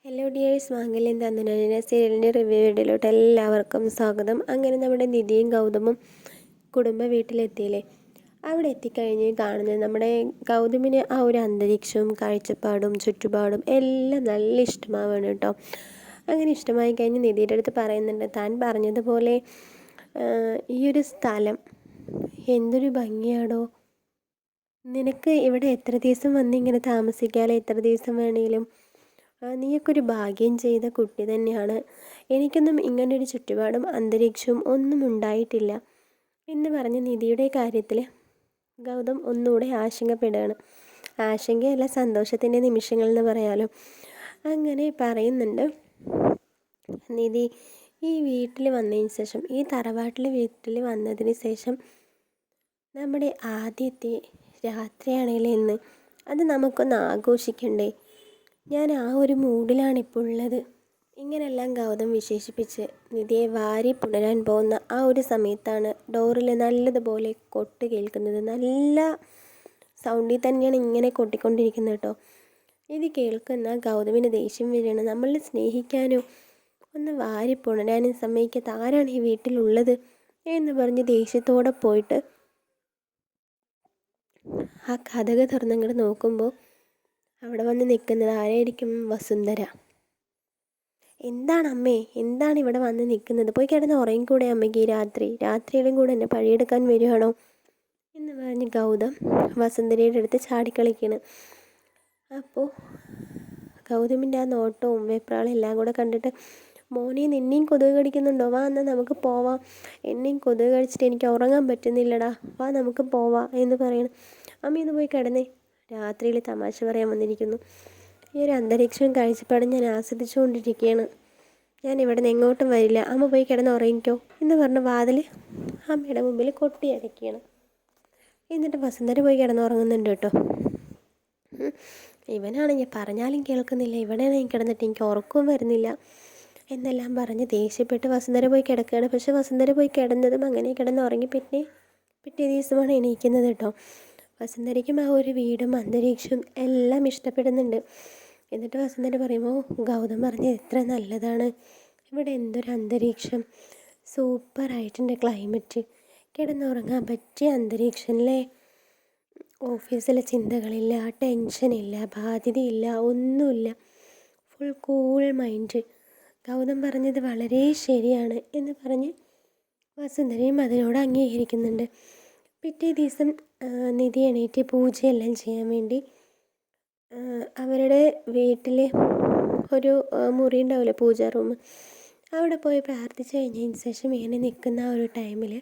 Hello dears, മാംഗല്യം തന്തുനാന സീരിയലിൻ്റെ review വീഡിയോയിലോട്ട് എല്ലാവർക്കും സ്വാഗതം. അങ്ങനെ നമ്മുടെ നിധിയും ഗൗതമും കുടുംബ വീട്ടിലെത്തിയില്ലേ. അവിടെ എത്തിക്കഴിഞ്ഞ് കാണുന്നത് നമ്മുടെ ഗൗതമിന് ആ ഒരു അന്തരീക്ഷവും കാഴ്ചപ്പാടും ചുറ്റുപാടും എല്ലാം നല്ല ഇഷ്ടമാവാണ് കേട്ടോ. അങ്ങനെ ഇഷ്ടമായി കഴിഞ്ഞ് നിധിയുടെ അടുത്ത് പറയുന്നുണ്ട്, താൻ പറഞ്ഞതുപോലെ ഈ ഒരു സ്ഥലം എന്തൊരു ഭംഗിയാടോ, നിനക്ക് ഇവിടെ എത്ര ദിവസം വന്ന് ഇങ്ങനെ താമസിക്കാമല്ലോ, എത്ര ദിവസം വേണേലും. നീയൊക്കെ ഒരു ഭാഗ്യം ചെയ്ത കുട്ടി തന്നെയാണ്. എനിക്കൊന്നും ഇങ്ങനൊരു ചുറ്റുപാടും അന്തരീക്ഷവും ഒന്നും ഉണ്ടായിട്ടില്ല എന്ന് പറഞ്ഞ് നിധിയുടെ കാര്യത്തിൽ ഗൗതം ഒന്നുകൂടെ ആശങ്കപ്പെടുകയാണ്. ആശങ്കയല്ല, സന്തോഷത്തിൻ്റെ നിമിഷങ്ങൾ എന്ന് പറയാലോ. അങ്ങനെ പറയുന്നുണ്ട് നിധി, ഈ വീട്ടിൽ വന്നതിന് ശേഷം, ഈ തറവാട്ടിലെ വീട്ടിൽ വന്നതിന് ശേഷം നമ്മുടെ ആദ്യത്തെ രാത്രിയാണേലും ഇന്ന് അത് നമുക്കൊന്ന് ആഘോഷിക്കണ്ടേ. ഞാൻ ആ ഒരു മൂഡിലാണിപ്പോൾ ഉള്ളത്. ഇങ്ങനെല്ലാം ഗൗതം വിശേഷിപ്പിച്ച് നിധിയെ വാരി പുണരാൻ പോകുന്ന ആ ഒരു സമയത്താണ് ഡോറിൽ നല്ലതുപോലെ കൊട്ട് കേൾക്കുന്നത്. നല്ല സൗണ്ടിൽ തന്നെയാണ് ഇങ്ങനെ കൊട്ടിക്കൊണ്ടിരിക്കുന്നത് കേട്ടോ. ഇത് കേൾക്കുന്ന ഗൗതമിന് ദേഷ്യം വരികയാണ്. നമ്മളെ സ്നേഹിക്കാനോ ഒന്ന് വാരി പുണരാനും സമ്മതിക്കാത്ത ആരാണ് ഈ വീട്ടിലുള്ളത് എന്ന് പറഞ്ഞ് ദേഷ്യത്തോടെ പോയിട്ട് ആ കതക് തുറന്നങ്ങോട്ട് നോക്കുമ്പോൾ അവിടെ വന്ന് നിൽക്കുന്നത് ആരായിരിക്കും? വസുന്ധര. എന്താണ് അമ്മേ, എന്താണ് ഇവിടെ വന്ന് നിൽക്കുന്നത്? പോയി കിടന്ന് ഉറങ്ങിക്കൂടെ അമ്മയ്ക്ക്? ഈ രാത്രിയിലും കൂടെ എന്നെ പഴിയെടുക്കാൻ വരികയാണോ എന്ന് പറഞ്ഞ് ഗൗതം വസുന്ധരയുടെ അടുത്ത് ചാടിക്കളിക്കാണ്. അപ്പോൾ ഗൗതമിൻ്റെ ആ നോട്ടവും വെപ്രാളും എല്ലാം കൂടെ കണ്ടിട്ട്, മോനെ നിന്നെയും കൊതുക് കടിക്കുന്നുണ്ടോ? വാ എന്നാൽ നമുക്ക് പോവാം, എന്നെയും കൊതുക് കടിച്ചിട്ട് എനിക്ക് ഉറങ്ങാൻ പറ്റുന്നില്ലടാ, വാ നമുക്ക് പോവാം എന്ന് പറയണം. അമ്മ ഇന്ന് പോയി കിടന്നേ, രാത്രിയിൽ തമാശ പറയാൻ വന്നിരിക്കുന്നു. ഈ ഒരു അന്തരീക്ഷവും കാഴ്ചപ്പാടും ഞാൻ ആസ്വദിച്ചുകൊണ്ടിരിക്കുകയാണ്. ഞാൻ ഇവിടെ നിന്ന് എങ്ങോട്ടും വരില്ല, അമ്മ പോയി കിടന്ന് ഉറങ്ങിക്കോ എന്ന് പറഞ്ഞ് വാതിൽ അമ്മയുടെ മുമ്പിൽ കൊട്ടിയടക്കുകയാണ്. എന്നിട്ട് വസുന്ധര പോയി കിടന്നുറങ്ങുന്നുണ്ട് കേട്ടോ. ഇവനാണെങ്കിൽ പറഞ്ഞാലും കേൾക്കുന്നില്ല, ഇവിടെയാണെങ്കിൽ കിടന്നിട്ട് എനിക്ക് ഉറക്കവും വരുന്നില്ല എന്നെല്ലാം പറഞ്ഞ് ദേഷ്യപ്പെട്ട് വസുന്ധര പോയി കിടക്കുകയാണ്. പക്ഷെ വസുന്ധര പോയി കിടന്നതും അങ്ങനെ കിടന്നുറങ്ങി പിറ്റേ ദിവസമാണ് എണീക്കുന്നത് കേട്ടോ. വസുന്ധരയ്ക്കും ആ ഒരു വീടും അന്തരീക്ഷവും എല്ലാം ഇഷ്ടപ്പെടുന്നുണ്ട്. എന്നിട്ട് വസുന്ധര പറയുമ്പോൾ ഗൗതം പറഞ്ഞ് എത്ര നല്ലതാണ് ഇവിടെ, എന്തൊരു അന്തരീക്ഷം, സൂപ്പറായിട്ടുണ്ട് ക്ലൈമറ്റ്, കിടന്നുറങ്ങാൻ പറ്റിയ അന്തരീക്ഷം അല്ലേ. ഓഫീസിലെ ചിന്തകളില്ല, ടെൻഷനില്ല, ബാധ്യതയില്ല, ഒന്നുമില്ല, ഫുൾ കൂൾ മൈൻഡ്. ഗൗതം പറഞ്ഞത് വളരെ ശരിയാണ് എന്ന് പറഞ്ഞ് വസുന്ധരയും അതിനോട് അംഗീകരിക്കുന്നുണ്ട്. പിറ്റേ ദിവസം നിധി എണീറ്റ് പൂജയെല്ലാം ചെയ്യാൻ വേണ്ടി അവരുടെ വീട്ടിൽ ഒരു മുറി ഉണ്ടാവില്ല, പൂജാ റൂം, അവിടെ പോയി പ്രാർത്ഥിച്ച് കഴിഞ്ഞതിന് ശേഷം ഇങ്ങനെ നിൽക്കുന്ന ആ ഒരു ടൈമിൽ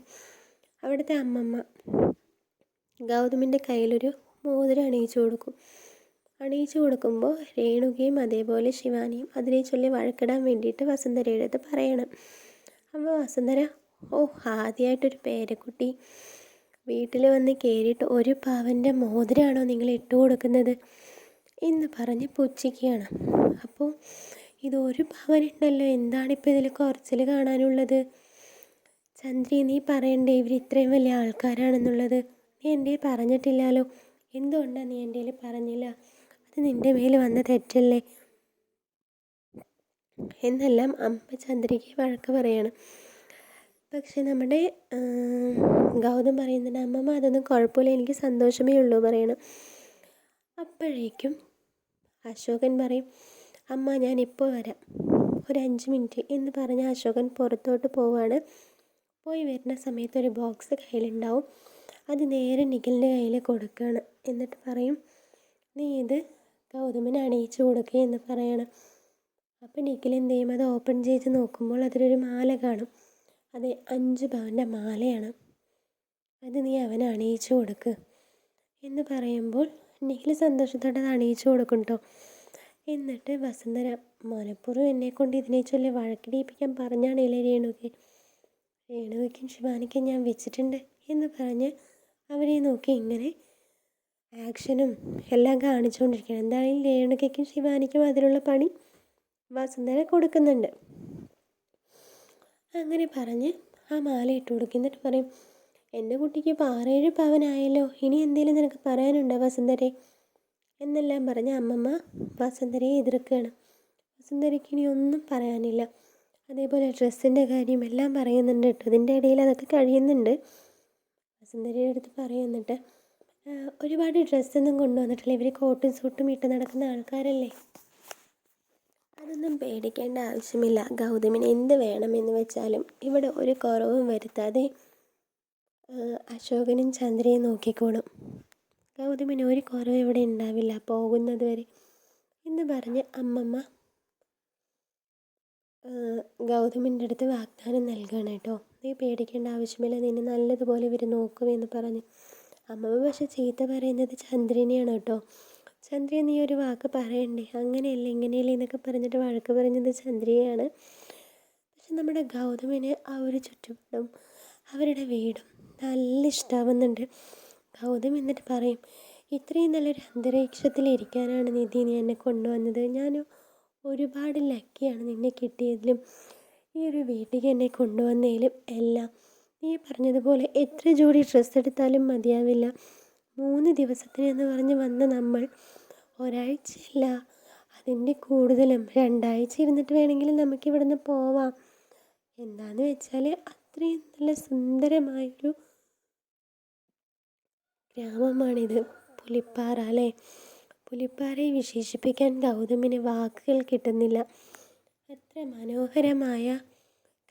അവിടുത്തെ അമ്മമ്മ ഗൗതമിൻ്റെ കയ്യിലൊരു മോതിരം അണിയിച്ചു കൊടുക്കുമ്പോൾ രേണുകയും അതേപോലെ ശിവാനിയും അതിനെ ചൊല്ലി വഴക്കിടാൻ വേണ്ടിയിട്ട് വസുന്ധരയുടെ അടുത്ത് പറയണം. അപ്പോൾ വസുന്ധര, ഓ ആദ്യമായിട്ടൊരു പേരക്കുട്ടി വീട്ടിൽ വന്ന് കയറിയിട്ട് ഒരു പവൻ്റെ മോതിരമാണോ നിങ്ങൾ ഇട്ട് കൊടുക്കുന്നത് എന്ന് പറഞ്ഞ് പുച്ഛിക്കുകയാണ്. അപ്പോൾ ഇതൊരു പവനുണ്ടല്ലോ, എന്താണിപ്പോൾ ഇതിൽ കുറച്ചിൽ കാണാനുള്ളത്? ചന്ദ്രി, നീ പറയണ്ടേ ഇവർ ഇത്രയും വലിയ ആൾക്കാരാണെന്നുള്ളത്? നീ എൻ്റെ പറഞ്ഞിട്ടില്ലല്ലോ, എന്തുകൊണ്ടാണ് നീ എൻ്റെ പറഞ്ഞില്ല? അത് നിൻ്റെ മേൽ വന്ന തെറ്റല്ലേ എന്നെല്ലാം അമ്മ ചന്ദ്രിക്ക് വഴക്ക് പറയണം. പക്ഷെ നമ്മുടെ ഗൗതം പറയുന്നുണ്ട്, അമ്മമ്മ അതൊന്നും കുഴപ്പമില്ല, എനിക്ക് സന്തോഷമേ ഉള്ളൂ പറയണം. അപ്പോഴേക്കും അശോകൻ പറയും, അമ്മ ഞാനിപ്പോൾ വരാം, ഒരു 5 മിനിറ്റ് എന്ന് പറഞ്ഞ് അശോകൻ പുറത്തോട്ട് പോവാണ്. പോയി വരുന്ന സമയത്ത് ഒരു ബോക്സ് കയ്യിലുണ്ടാവും. അത് നേരെ നിഖിലിൻ്റെ കയ്യിൽ കൊടുക്കുകയാണ്. എന്നിട്ട് പറയും, നീ ഇത് ഗൗതമിന് അണിയിച്ചു കൊടുക്കുക എന്ന് പറയണം. അപ്പോൾ നിഖിൽ എന്ത് ചെയ്യും, അത് ഓപ്പൺ ചെയ്ത് നോക്കുമ്പോൾ അതിലൊരു മാല കാണും. അത് 5 പവൻ്റെ മാലയാണ്. അത് നീ അവനെ അണിയിച്ചു കൊടുക്കുക എന്ന് പറയുമ്പോൾ നിഖിൽ സന്തോഷത്തോടെ അത് അണിയിച്ചു കൊടുക്കും കേട്ടോ. എന്നിട്ട് വസുന്ധര, മനഃപൂർവ്വം എന്നെക്കൊണ്ട് ഇതിനെ ചൊല്ലി വഴക്കിടിപ്പിക്കാൻ പറഞ്ഞാണില്ലേ രേണുവയ്ക്കും ശിവാനിക്കും ഞാൻ വെച്ചിട്ടുണ്ട് എന്ന് പറഞ്ഞ് അവരെ നോക്കി ഇങ്ങനെ ആക്ഷനും എല്ലാം കാണിച്ചുകൊണ്ടിരിക്കുകയാണ്. എന്തായാലും രേണുകയ്ക്കും ശിവാനിക്കും അതിലുള്ള പണി വസുന്ധര കൊടുക്കുന്നുണ്ട്. അങ്ങനെ പറഞ്ഞ് ആ മാല ഇട്ട് കൊടുക്കും. എന്നിട്ട് പറയും, എൻ്റെ കുട്ടിക്ക് ഇപ്പോൾ 6-7 പവനായല്ലോ, ഇനി എന്തെങ്കിലും നിനക്ക് പറയാനുണ്ടോ വസുന്ധരെ എന്നെല്ലാം പറഞ്ഞ് അമ്മമ്മ വസുന്ധരയെ എതിർക്കുകയാണ്. വസുന്ധരയ്ക്ക് ഇനി ഒന്നും പറയാനില്ല. അതേപോലെ ഡ്രസ്സിൻ്റെ കാര്യം എല്ലാം പറയുന്നുണ്ട് കേട്ടോ. ഇതിൻ്റെ ഇടയിൽ അതൊക്കെ കഴിയുന്നുണ്ട്. വസുന്ധരയുടെ അടുത്ത് പറയുന്നിട്ട് ഒരുപാട് ഡ്രസ്സൊന്നും കൊണ്ടുവന്നിട്ടില്ല. ഇവർ കോട്ടും സൂട്ടും ഇട്ട് നടക്കുന്ന ആൾക്കാരല്ലേ, അതൊന്നും പേടിക്കേണ്ട ആവശ്യമില്ല. ഗൗതമിന് എന്ത് വേണമെന്ന് വെച്ചാലും ഇവിടെ ഒരു കുറവും വരുത്താതെ അശോകനും ചന്ദ്രയും നോക്കിക്കോളും. ഗൗതമിന് ഒരു കുറവും ഇവിടെ ഉണ്ടാവില്ല പോകുന്നത് വരെ എന്ന് പറഞ്ഞ് അമ്മമ്മ ഗൗതമിൻ്റെ അടുത്ത് വാഗ്ദാനം നൽകുകയാണ് കേട്ടോ. നീ പേടിക്കേണ്ട ആവശ്യമില്ല, നിന്നെ നല്ലതുപോലെ ഇവർ നോക്കുമെന്ന് പറഞ്ഞ്. അമ്മമ്മ പക്ഷെ ചീത്ത പറയുന്നത് ചന്ദ്രനെയാണ് കേട്ടോ. ചന്ദ്രയെ നീ ഒരു വാക്ക് പറയണ്ടേ, അങ്ങനെയല്ല ഇങ്ങനെയല്ലേ എന്നൊക്കെ പറഞ്ഞിട്ട് വഴക്ക് പറഞ്ഞത് ചന്ദ്രയാണ്. പക്ഷെ നമ്മുടെ ഗൗതമിന് ആ ഒരു ചുറ്റുപാടും അവരുടെ വീടും നല്ല ഇഷ്ടാവുന്നുണ്ട്. ഗൗതം എന്നിട്ട് പറയും, ഇത്രയും നല്ലൊരു അന്തരീക്ഷത്തിലിരിക്കാനാണ് നിധി നീ എന്നെ കൊണ്ടുവന്നത്. ഞാൻ ഒരുപാട് ലക്കിയാണ് നിന്നെ കിട്ടിയതിലും ഈ ഒരു വീട്ടിലേക്ക് എന്നെ കൊണ്ടുവന്നതിലും എല്ലാം. നീ പറഞ്ഞതുപോലെ എത്ര ജോഡി ഡ്രസ്സ് എടുത്താലും മതിയാവില്ല. 3 ദിവസത്തിനെന്ന് പറഞ്ഞ് വന്ന നമ്മൾ ഒരാഴ്ചയല്ല അതിൻ്റെ കൂടുതലും 2 ആഴ്ച ഇരുന്നിട്ട് വേണമെങ്കിലും നമുക്കിവിടുന്ന് പോവാം. എന്താണെന്ന് വെച്ചാൽ അത്രയും നല്ല സുന്ദരമായൊരു ഗ്രാമമാണിത്, പുലിപ്പാറ അല്ലേ. പുലിപ്പാറയെ വിശേഷിപ്പിക്കാൻ ഗൗതമിന് വാക്കുകൾ കിട്ടുന്നില്ല. അത്ര മനോഹരമായ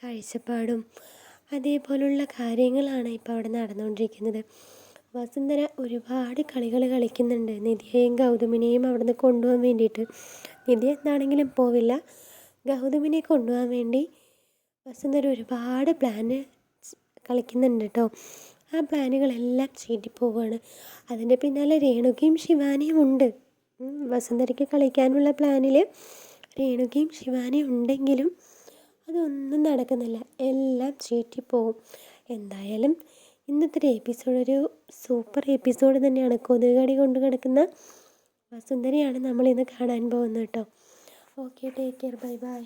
കാഴ്ചപ്പാടും അതേപോലുള്ള കാര്യങ്ങളാണ് ഇപ്പോൾ അവിടെ നടന്നുകൊണ്ടിരിക്കുന്നത്. വസുന്ധര ഒരുപാട് കളികൾ കളിക്കുന്നുണ്ട് നിധിയെയും ഗൗതമിനെയും അവിടുന്ന് കൊണ്ടുപോകാൻ വേണ്ടിയിട്ട്. നിധി എന്താണെങ്കിലും പോവില്ല. ഗൗതമിനെ കൊണ്ടുപോകാൻ വേണ്ടി വസുന്ധര ഒരുപാട് പ്ലാന് കളിക്കുന്നുണ്ട് കേട്ടോ. ആ പ്ലാനുകളെല്ലാം ചീറ്റിപ്പോവുകയാണ്. അതിൻ്റെ പിന്നാലെ രേണുകയും ശിവാനിയും ഉണ്ട്. വസുന്ധരയ്ക്ക് കളിക്കാനുള്ള പ്ലാനിൽ രേണുകയും ശിവാനിയും ഉണ്ടെങ്കിലും അതൊന്നും നടക്കുന്നില്ല, എല്ലാം ചീറ്റിപ്പോവും. എന്തായാലും ഇന്നത്തെ ഒരു എപ്പിസോഡ് ഒരു സൂപ്പർ എപ്പിസോഡ് തന്നെയാണ്. കൊതുകടി കൊണ്ട് കിടക്കുന്ന വസുന്ധരയാണ് നമ്മളിന്ന് കാണാൻ പോകുന്നത് കേട്ടോ. Okay, take care, bye bye.